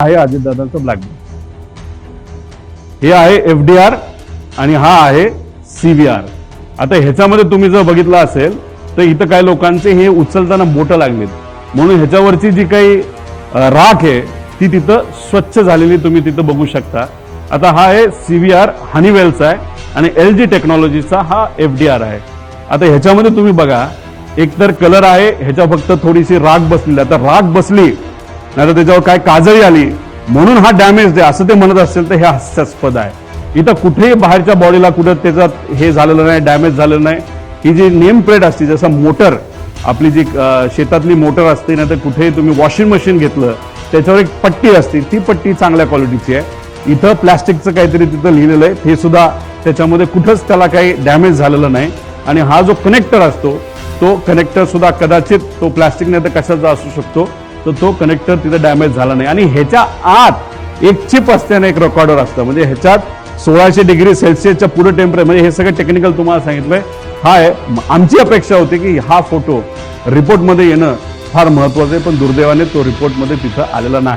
आहे अजितदादांचं ब्लॅकबोर्ड. हे आहे एफडीआर आणि हा आहे सीव्हीआर. आता ह्याच्यामध्ये तुम्ही जर बघितलं असेल तर इथं काही लोकांचे हे उचलताना बोटं लागलीत, म्हणून ह्याच्यावरची जी काही राख आहे ती तिथं स्वच्छ झालेली तुम्ही तिथं बघू शकता. आता हा आहे सीव्हीआर हनीवेलचा आहे आणि LG टेक्नॉलॉजीचा हा एफडीआर आहे. आता ह्याच्यामध्ये तुम्ही बघा एकतर कलर आहे, ह्याच्या फक्त थोडीशी राख बसलेली. आता राख बसली नाही तर त्याच्यावर काय काजळी आली म्हणून हा डॅमेज आहे असं ते म्हणत असेल तर हे हास्यास्पद आहे. इथं कुठेही बाहेरच्या बॉडीला कुठं त्याच्यात हे झालेलं नाही, डॅमेज झालेलं नाही. ही जी नेम प्लेट असते, जसं मोटर आपली जी शेतातली मोटर असते ना, तर कुठेही तुम्ही वॉशिंग मशीन घेतलं त्याच्यावर एक पट्टी असते, ती पट्टी चांगल्या क्वालिटीची आहे. इथं प्लॅस्टिकचं काहीतरी तिथं लिहिलेलं आहे, हे सुद्धा त्याच्यामध्ये कुठंच त्याला काही डॅमेज झालेलं नाही. आणि हा जो कनेक्टर असतो तो कनेक्टर सुद्धा कदाचित तो प्लॅस्टिक नाही तर कशाचा असू शकतो, तर तो कनेक्टर तिथे डॅमेज झाला नाही. आणि ह्याच्या आत एक चिप असते आणि एक रेकॉर्डर असतं, म्हणजे ह्याच्यात 1600 डिग्री सेल्सिअसच्या पुढे टेम्परेचर, म्हणजे हे सगळं टेक्निकल तुम्हाला सांगितलंय. हा आहे आमची अपेक्षा होती की हा फोटो रिपोर्टमध्ये येणं फार महत्वाचं आहे, पण दुर्दैवाने तो रिपोर्टमध्ये तिथं आलेला नाही.